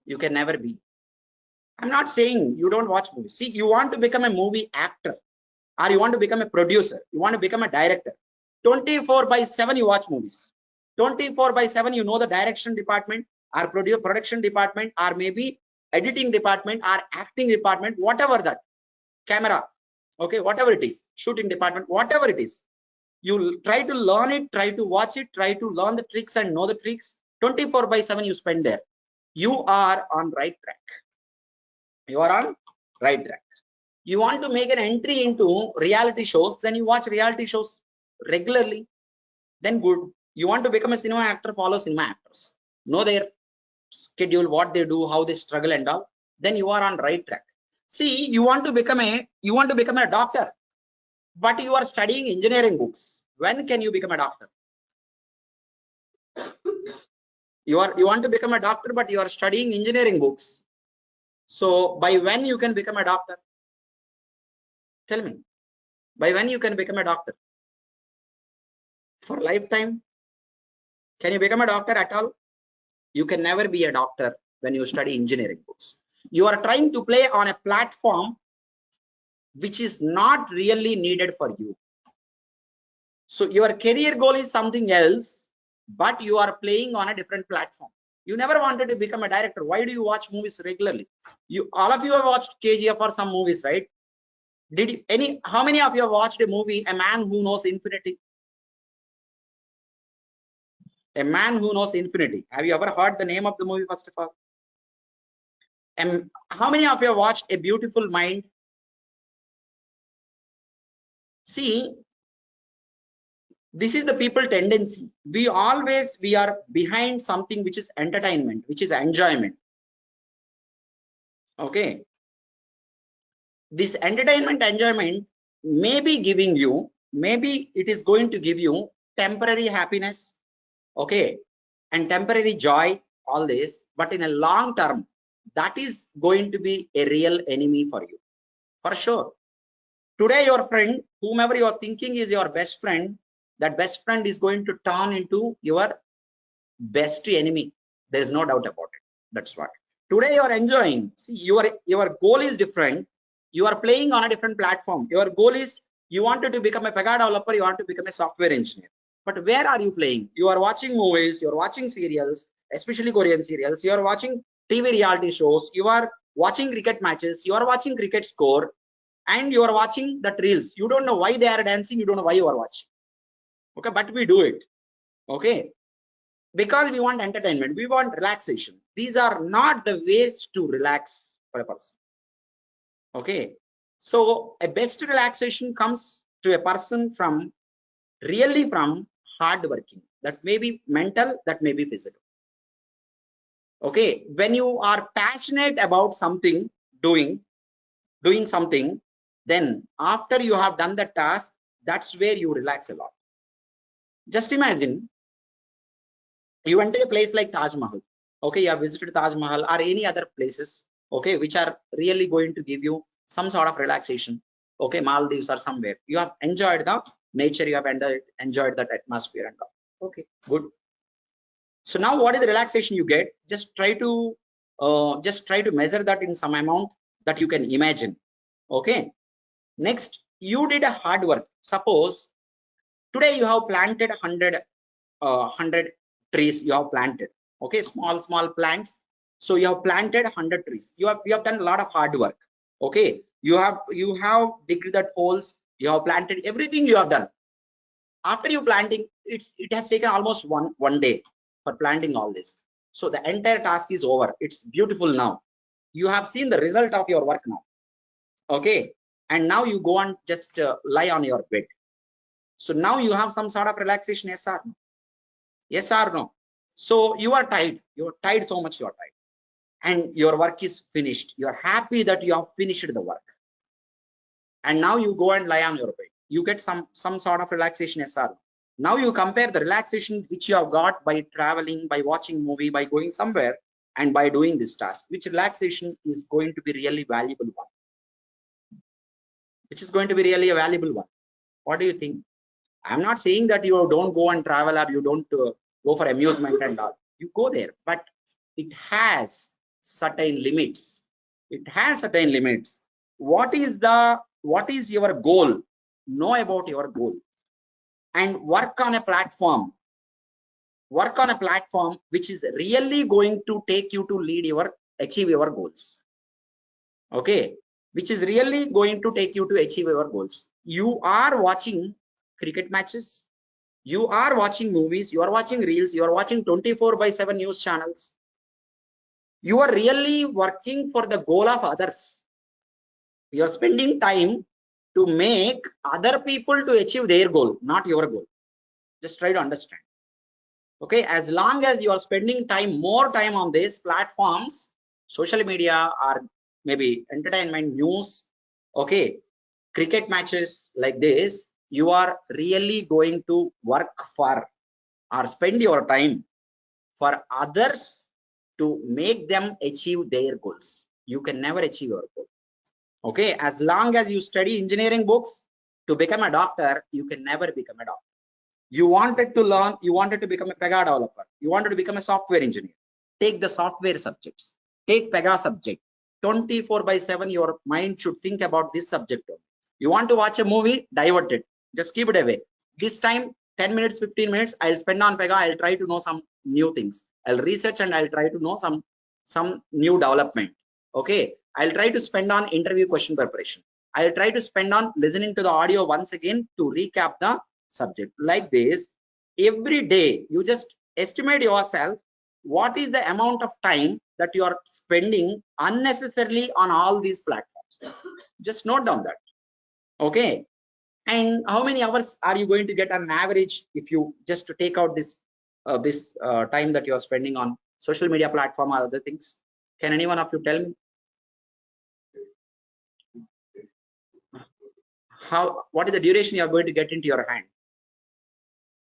You can never be. I'm not saying you don't watch movies. See, you want to become a movie actor, or you want to become a producer, you want to become a director. 24/7 you watch movies. 24/7 you know the direction department, or production department, or maybe editing department, or acting department, whatever that, camera, okay, whatever it is, shooting department, whatever it is. You try to learn it, try to watch it, try to learn the tricks and know the tricks. 24/7 you spend there. You are on right track. You are on right track. You want to make an entry into reality shows, then you watch reality shows regularly, then good. You want to become a cinema actor, follow cinema actors, know their schedule, what they do, how they struggle and all, then you are on right track. See, you want to become a doctor, but you are studying engineering books. When can you become a doctor? You want to become a doctor, but you are studying engineering books. So by when you can become a doctor? Tell me. By when you can become a doctor? For lifetime? Can you become a doctor at all? You can never be a doctor when you study engineering books. You are trying to play on a platform which is not really needed for you. So your career goal is something else, but you are playing on a different platform. You never wanted to become a director. Why do you watch movies regularly? All of you have watched KGF or some movies, right? How many of you have watched a movie, A Man Who Knows Infinity? A Man Who Knows Infinity. Have you ever heard the name of the movie, first of all? And how many of you have watched A Beautiful Mind? See, this is the people tendency. We are behind something which is entertainment, which is enjoyment. Okay. This entertainment enjoyment may be giving you, maybe it is going to give you temporary happiness, okay, and temporary joy, all this, but in a long term, that is going to be a real enemy for you, for sure. Today, your friend, whomever you are thinking is your best friend, that best friend is going to turn into your best enemy. There is no doubt about it. That's what. Today you are enjoying. See, your goal is different. You are playing on a different platform. Your goal is you wanted to become a Pega developer, you want to become a software engineer. But where are you playing? You are watching movies, you are watching serials, especially Korean serials, you are watching TV reality shows, you are watching cricket matches, you are watching cricket score, and you are watching that reels. You don't know why they are dancing, you don't know why you are watching. Okay, but we do it. Okay, because we want entertainment, we want relaxation. These are not the ways to relax for a person. Okay, so a best relaxation comes to a person from really from hard working. That may be mental, that may be physical. Okay, when you are passionate about something, doing something, then after you have done the task, that's where you relax a lot. Just imagine you went to a place like Taj Mahal. Okay, you have visited Taj Mahal or any other places, okay, which are really going to give you some sort of relaxation. Okay, Maldives or somewhere. You have enjoyed the nature, you have enjoyed that atmosphere and all. Okay, good. So now what is the relaxation you get? Just try to measure that in some amount that you can imagine. Okay. Next, you did a hard work. Suppose today you have planted 100 trees you have planted. Okay, small plants. So you have planted 100 trees. You have done a lot of hard work. Okay, you have digged that holes, you have planted everything you have done. After you planting, it has taken almost one day for planting all this. So the entire task is over. It's beautiful now. You have seen the result of your work now. Okay, and now you go and just lie on your bed. So now you have some sort of relaxation, yes or no? Yes or no? So you are tired. You're tired so much. You are tired, and your work is finished. You are happy that you have finished the work, and now you go and lie on your bed. You get some sort of relaxation, yes or no? Now you compare the relaxation which you have got by traveling, by watching movie, by going somewhere, and by doing this task. Which relaxation is going to be really valuable one? Which is going to be really a valuable one? What do you think? I'm not saying that you don't go and travel or you don't go for amusement and all. You go there, but it has certain limits. It has certain limits. What is your goal? Know about your goal and work on a platform. Work on a platform which is really going to take you to achieve your goals. Okay, which is really going to take you to achieve your goals. You are watching cricket matches, you are watching movies, you are watching reels, you are watching 24/7 news channels. You are really working for the goal of others. You are spending time to make other people to achieve their goal, not your goal. Just try to understand. Okay, as long as you are spending more time on these platforms, social media or maybe entertainment news, okay, cricket matches like this, you are really going to work for or spend your time for others to make them achieve their goals. You can never achieve your goal. Okay, as long as you study engineering books to become a doctor, you can never become a doctor. You wanted to learn, you wanted to become a Pega developer, you wanted to become a software engineer. Take the software subjects, take Pega subject. 24/7 your mind should think about this subject only. You want to watch a movie, divert it, just keep it away. This time 10 minutes, 15 minutes I'll spend on Pega. I'll try to know some new things, I'll research and I'll try to know some new development. Okay, I'll try to spend on interview question preparation, I'll try to spend on listening to the audio once again to recap the subject. Like this, every day you just estimate yourself what is the amount of time that you are spending unnecessarily on all these platforms. Just note down that. Okay, and how many hours are you going to get on average if you just to take out this time that you are spending on social media platform or other things? Can any one of you tell me what is the duration you are going to get into your hand?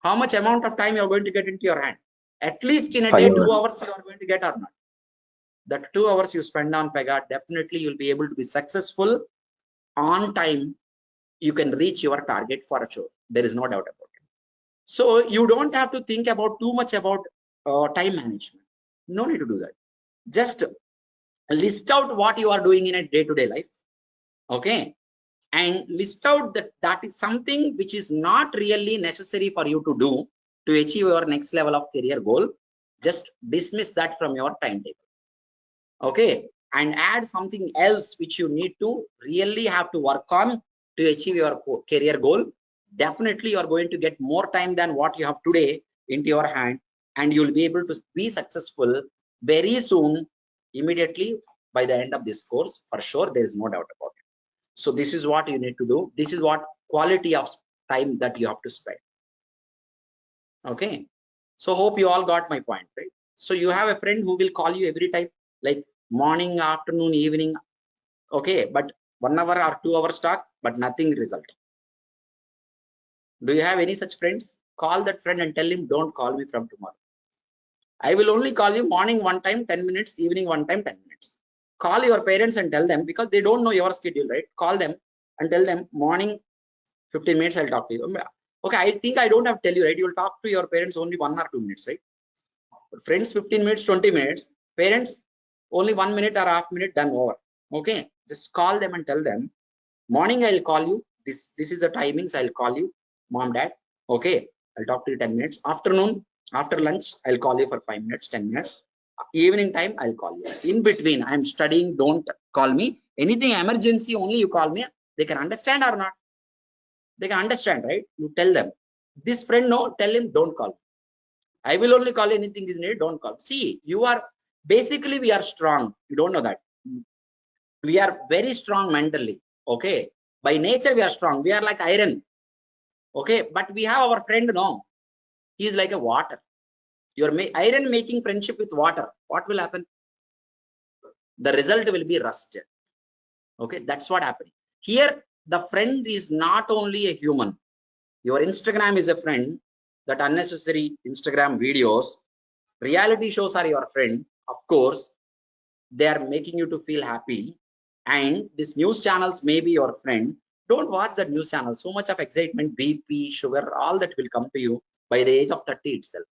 How much amount of time you are going to get into your hand? At least in a 5 day, hours. 2 hours you are going to get or not? that 2 hours you spend on Pega, definitely you'll be able to be successful on time. You can reach your target for sure. There is no doubt about it. So you don't have to think about too much about time management. No need to do that. Just list out what you are doing in a day-to-day life. Okay. And list out that is something which is not really necessary for you to do to achieve your next level of career goal. Just dismiss that from your timetable. Okay. And add something else which you need to really have to work on to achieve your career goal. Definitely you are going to get more time than what you have today into your hand, and you'll be able to be successful very soon, immediately by the end of this course for sure. There is no doubt about it. So this is what you need to do. This is what quality of time that you have to spend. Okay. So hope you all got my point, right? So you have a friend who will call you every time, like morning, afternoon, evening. Okay. But 1 hour or 2 hours talk, but nothing result. Do you have any such friends? Call that friend and tell him, don't call me from tomorrow. I will only call you morning one time, 10 minutes, evening one time, 10 minutes. Call your parents and tell them, because they don't know your schedule, right? Call them and tell them morning 15 minutes I'll talk to you. Okay, I think I don't have to tell you, right? You will talk to your parents only 1 or 2 minutes, right? But friends 15 minutes, 20 minutes. Parents only 1 minute or half minute, done, over. Okay, just call them and tell them morning I'll call you. This is the timings I'll call you, mom, dad. Okay, I'll talk to you 10 minutes. Afternoon, after lunch, I'll call you for 5 minutes, 10 minutes. Evening time, I'll call you. In between, I'm studying, don't call me. Anything emergency, only you call me. They can understand or not? They can understand, right? You tell them. This friend, no, tell him, don't call. I will only call you, anything is needed, don't call. See, you are, basically we are strong. You don't know that. We are very strong mentally. Okay. By nature, we are strong. We are like iron. Okay. But we have our friend, no. He is like a water. Your iron making friendship with water. What will happen? The result will be rusted. Okay. That's what happened. Here, the friend is not only a human. Your Instagram is a friend. That unnecessary Instagram videos, reality shows are your friend. Of course, they are making you to feel happy. And these news channels may be your friend. Don't watch that news channel. So much of excitement, BP, sugar, all that will come to you by the age of 30 itself.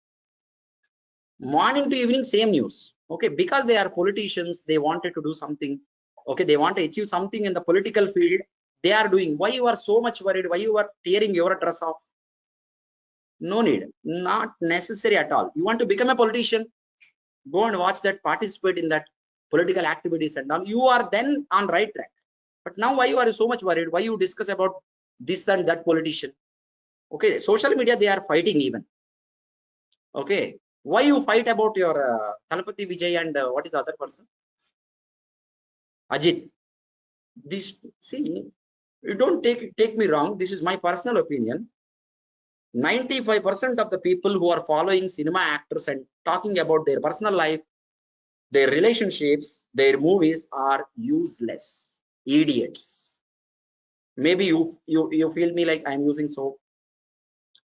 Morning to evening, same news. Okay, because they are politicians, they wanted to do something. Okay, they want to achieve something in the political field. They are doing. Why you are so much worried? Why you are tearing your dress off? No need, not necessary at all. You want to become a politician, go and watch that, participate in that political activities and all. You are then on right track. But now why you are so much worried? Why you discuss about this and that politician? Okay, social media, they are fighting even. Okay, why you fight about your Talapati Vijay and what is the other person? Ajit. This, see, you don't take me wrong. This is my personal opinion. 95% of the people who are following cinema actors and talking about their personal life, their relationships, their movies are useless idiots. Maybe you feel me like I'm using so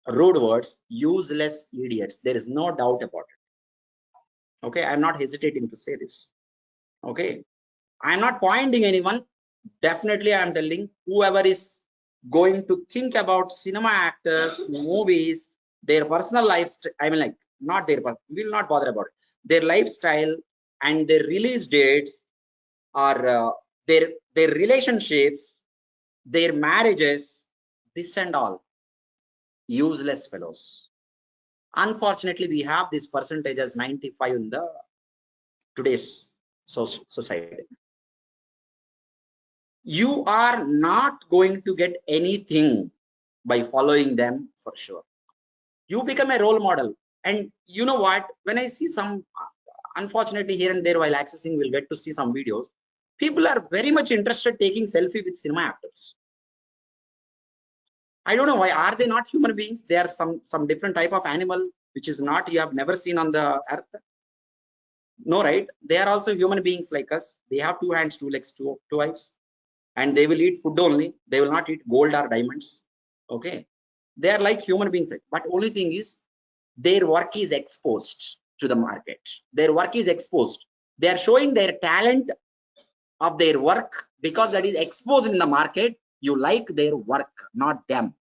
rude words. Useless idiots. There is no doubt about it. Okay, I'm not hesitating to say this. Okay, I'm not pointing anyone. Definitely, I'm telling whoever is going to think about cinema actors, movies, their personal lifestyle. I mean, like, not their, will not bother about it. Their lifestyle and their release dates, or their relationships, their marriages, this and all, useless fellows. Unfortunately, we have this percentage as 95 in the today's society. You are not going to get anything by following them for sure. You become a role model. And you know what, when I see some, unfortunately here and there while accessing, we'll get to see some videos, people are very much interested taking selfie with cinema actors. I don't know why. Are they not human beings? They are some different type of animal which is not, you have never seen on the earth. No, right? They are also human beings like us. They have 2 hands, 2 legs, 2 eyes, and they will eat food only. They will not eat gold or diamonds. Okay, they are like human beings, but only thing is their work is exposed to the market. Their work is exposed. They are showing their talent of their work because that is exposed in the market. You like their work, not them.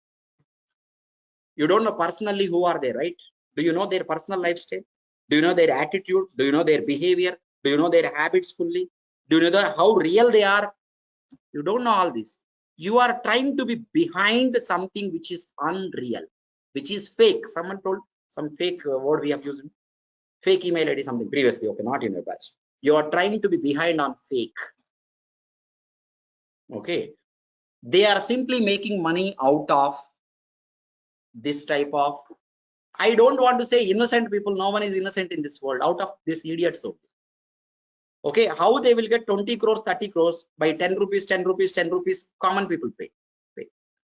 You don't know personally who are they, right? Do you know their personal lifestyle? Do you know their attitude? Do you know their behavior? Do you know their habits fully? Do you know how real they are? You don't know all this. You are trying to be behind something which is unreal, which is fake. Someone told some fake word we have used. Fake email ID something previously. Okay, not in your batch. You are trying to be behind on fake. Okay. They are simply making money out of this type of, I don't want to say innocent people. No one is innocent in this world. Out of this idiots. Okay, how they will get 20 crores, 30 crores by 10 rupees, 10 rupees, 10 rupees, common people pay.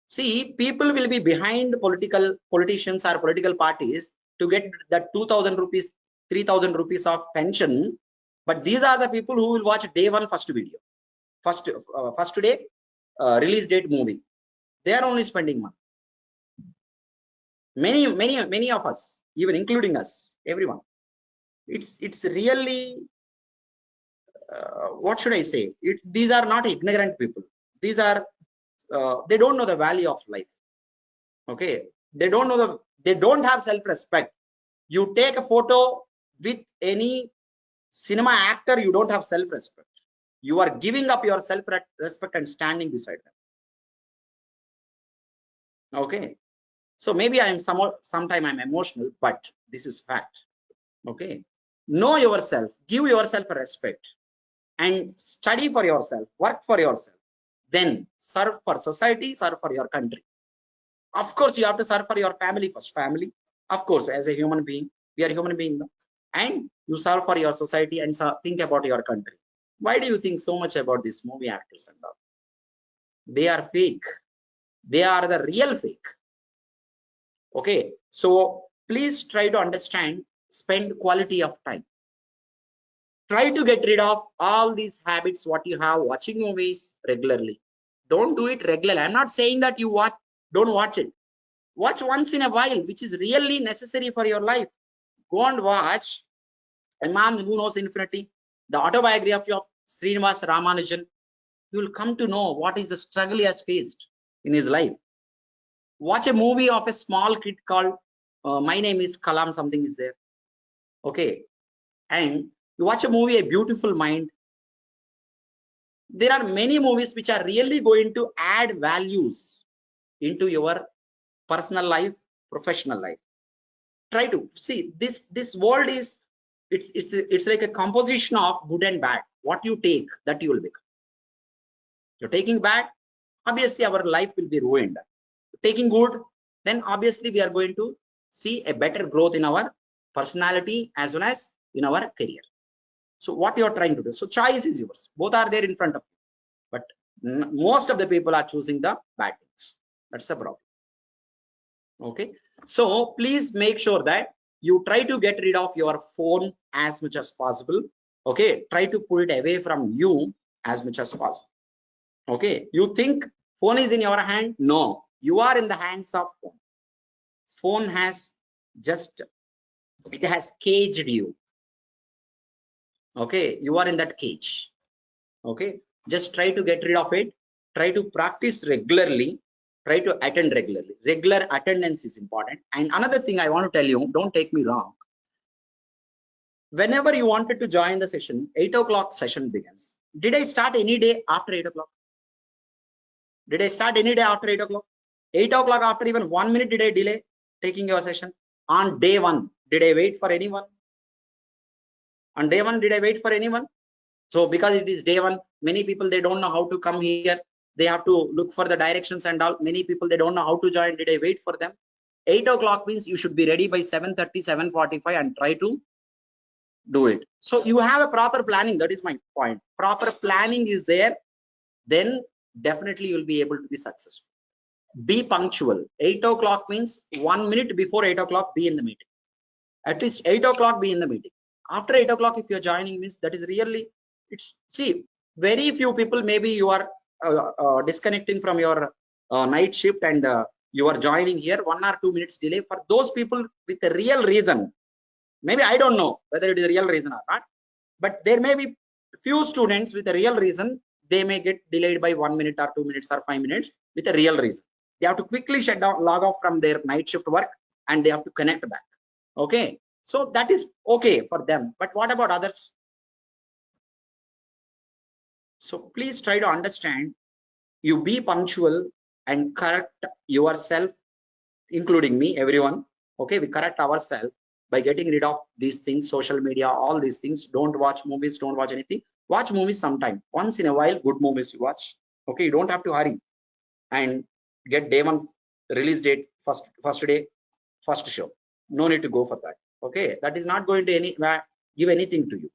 See, people will be behind politicians or political parties to get that 2,000 rupees, 3,000 rupees of pension. But these are the people who will watch day one first video, first day release date movie. They are only spending money. Many of us, even including us, everyone. It's really, what should I say? These are not ignorant people. These are, they don't know the value of life. Okay, they don't have self-respect. You take a photo with any cinema actor, you don't have self-respect. You are giving up your self-respect and standing beside them. Okay, so maybe sometime I'm emotional, but this is fact. Okay, know yourself, give yourself a respect, and study for yourself, work for yourself, then serve for society, serve for your country. Of course, you have to serve for your family first. Family, of course, as a human being, we are human being, and you serve for your society and think about your country. Why do you think so much about these movie actors and all? They are fake. They are the real fake. Okay, so please try to understand, spend quality of time. Try to get rid of all these habits what you have, watching movies regularly. Don't do it regularly. I'm not saying that you don't watch it. Watch once in a while, which is really necessary for your life. Go and watch A Man Who Knows Infinity, the autobiography of Srinivas Ramanujan. You will come to know what is the struggle he has faced in his life. Watch a movie of a small kid called My Name is Kalam, something is there. Okay, and you watch a movie, A Beautiful Mind. There are many movies which are really going to add values into your personal life, professional life. Try to see this world is, it's like a composition of good and bad. What you take, that you will become. You're taking bad, obviously our life will be ruined. Taking good, then obviously we are going to see a better growth in our personality as well as in our career. So what you are trying to do, so choice is yours. Both are there in front of you, but most of the people are choosing the bad things. That's the problem. Okay, so please make sure that you try to get rid of your phone as much as possible. Okay, try to pull it away from you as much as possible. Okay, you think phone is in your hand? No, you are in the hands of phone. Phone has it has caged you. Okay, you are in that cage. Okay, just try to get rid of it. Try to practice regularly. Try to attend regularly. Regular attendance is important. And another thing I want to tell you, don't take me wrong. Whenever you wanted to join the session, 8 o'clock session begins. Did I start any day after 8 o'clock? Did I start any day after 8 o'clock? 8 o'clock after even 1 minute did I delay taking your session? On day one, did I wait for anyone? On day one, did I wait for anyone? So because it is day one, many people, they don't know how to come here. They have to look for the directions and all. Many people, they don't know how to join. Did I wait for them? 8 o'clock means you should be ready by 7:30, 7:45 and try to do it. So you have a proper planning. That is my point. Proper planning is there. Then definitely you'll be able to be successful. Be punctual. 8 o'clock means 1 minute before 8 o'clock, be in the meeting. At least 8 o'clock, be in the meeting. After 8 o'clock, if you're joining, means that is really, see, very few people, maybe you are disconnecting from your night shift and you are joining here, 1 or 2 minutes delay. For those people with a real reason, maybe I don't know whether it is a real reason or not, but there may be few students with a real reason, they may get delayed by 1 minute or 2 minutes or 5 minutes with a real reason. They have to quickly shut down, log off from their night shift work, and they have to connect back. Okay, so that is okay for them, but what about others? So please try to understand, you be punctual and correct yourself, including me, everyone. Okay, we correct ourselves by getting rid of these things, social media, all these things. Don't watch movies, don't watch anything. Watch movies sometime, once in a while, good movies you watch. Okay, you don't have to hurry and get day one release date, first day, first show. No need to go for that. Okay, that is not going to give anything to you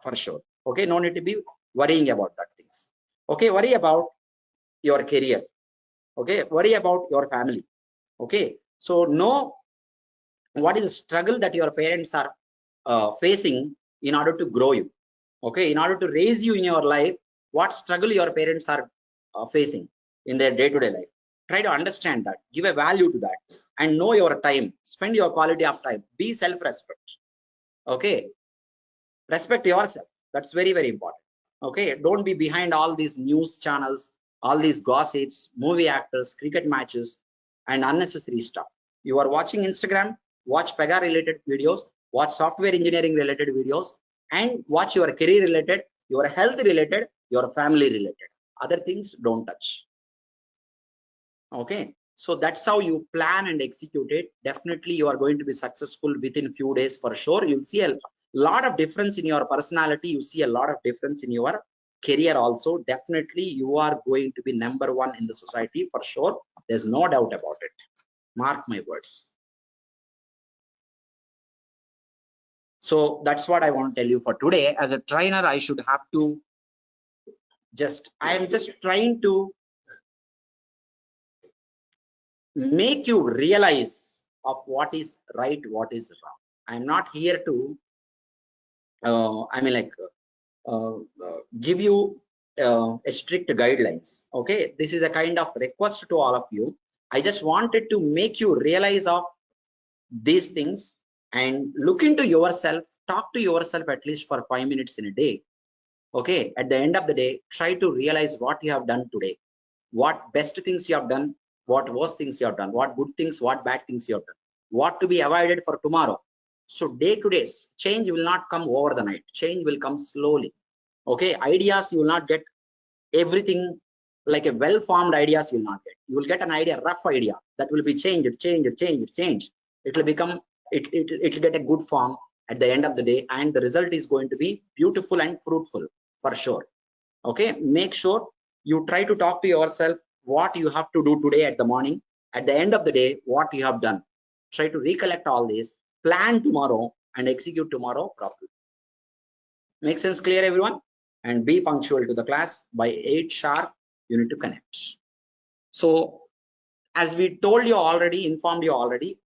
for sure. Okay, no need to be worrying about that things. Okay, worry about your career. Okay, worry about your family. Okay, so know what is the struggle that your parents are facing in order to grow you. Okay, in order to raise you in your life, what struggle your parents are facing in their day-to-day life. Try to understand that, give a value to that, and know your time. Spend your quality of time. Be self-respect. Okay, respect yourself. That's very, very important. Okay, don't be behind all these news channels, all these gossips, movie actors, cricket matches, and unnecessary stuff. You are watching Instagram, watch Pega related videos, watch software engineering related videos, and watch your career related, your health related, your family related. Other things don't touch. Okay, so that's how you plan and execute it. Definitely you are going to be successful within few days for sure. You'll see a lot of difference in your personality. You see a lot of difference in your career also. Definitely you are going to be number one in the society for sure. There's no doubt about it. Mark my words. So that's what I want to tell you for today. As a trainer, I should have to I am just trying to make you realize of what is right, what is wrong. I'm not here to give you a strict guidelines. Okay, this is a kind of request to all of you. I just wanted to make you realize of these things and look into yourself, talk to yourself at least for 5 minutes in a day. Okay, at the end of the day, try to realize what you have done today, what best things you have done, what worst things you have done, what good things, what bad things you have done, what to be avoided for tomorrow. So day to day, change will not come over the night. Change will come slowly. Okay, ideas you will not get everything like a well-formed ideas you will not get. You will get an idea, rough idea, that will be changed. It will become, it will get a good form at the end of the day, and the result is going to be beautiful and fruitful for sure. Okay, make sure you try to talk to yourself what you have to do today at the morning. At the end of the day, what you have done. Try to recollect all this, plan tomorrow, and execute tomorrow properly. Make sense? Clear, everyone? And be punctual to the class. By 8 sharp, you need to connect. So as we told you already, informed you already,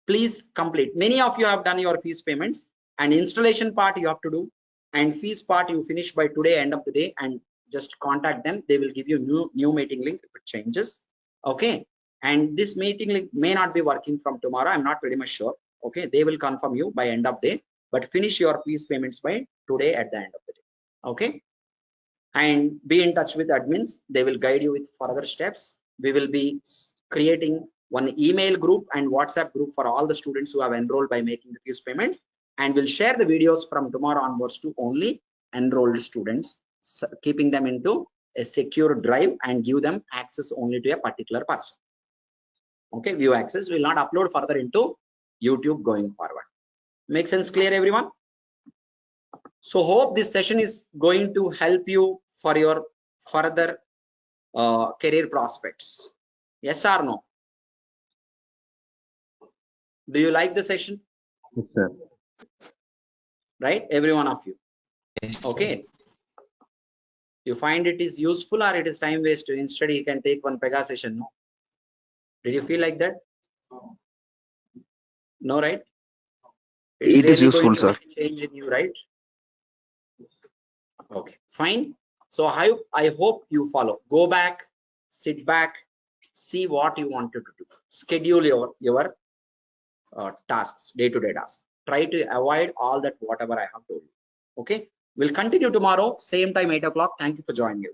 please complete. Many of you have done your fees payments, and installation part you have to do, and fees part you finish by today, end of the day, and just contact them. They will give you new meeting link if it changes. Okay, and this meeting link may not be working from tomorrow. I'm not pretty much sure. Okay, they will confirm you by end of day, but finish your fees payments by today at the end of the day. Okay, and be in touch with admins. They will guide you with further steps. We will be creating one email group and WhatsApp group for all the students who have enrolled by making the fees payments, and we'll share the videos from tomorrow onwards to only enrolled students, keeping them into a secure drive and give them access only to a particular person. Okay, view access. Will not upload further into YouTube going forward. Make sense? Clear, everyone? So hope this session is going to help you for your further career prospects. Yes or no? Do you like the session? Yes, sir. Right, every one of you? Yes, Okay, you find it is useful or it is time waste? Instead you can take one Pega session. No, did you feel like that? No, right? It's it is really useful, going to sir. make a change in you, right? Okay, fine. So I hope you follow. Go back, sit back, see what you wanted to do, schedule your tasks, day-to-day tasks. Try to avoid all that whatever I have told you. Okay, we'll continue tomorrow, same time 8 o'clock. Thank you for joining you.